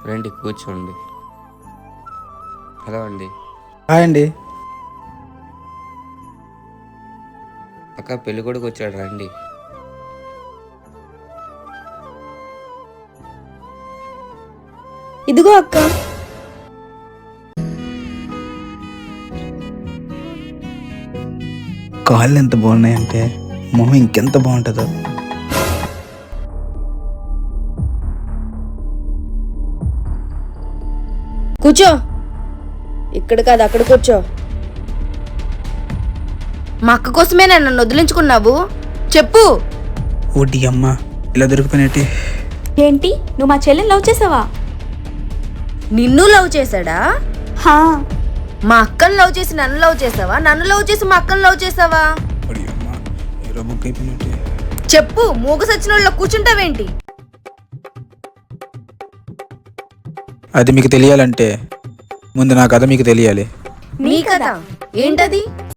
రండి కూర్చోండి. హలో అండి. హాయ్ అండి. అక్క పెళ్ళి కొడుకు వచ్చాడు రండి. ఇదిగో అక్క. కాళ్ళు ఎంత బాగున్నాయంటే మొహం ఇంకెంత బాగుంటుందో. కూర్చో. ఇక్కడ కాదు అక్కడ కూర్చో. మా అక్క కోసమే నన్ను వదిలించుకున్నావు చెప్పు. ఓటి అమ్మ ఇలా దొరికిపోయినట్టే. ఏంటి నువ్వు మా చెల్లెని లవ్ చేసావా? నిన్ను లవ్ చేశాడా? హా. మా అక్కని లవ్ చేసి నన్ను లవ్ చేసావా? నన్ను లవ్ చేసి మా అక్కని లవ్ చేసావా? ఓడి అమ్మ హీరో బుక్ అయిపోయినట్టే. చెప్పు. మూగ సచ్చినోళ్ళ కూర్చుంటావేంటి? అది మీకు తెలియాలంటే ముందు నా కథ మీకు తెలియాలి. నీ కథ ఏంటది?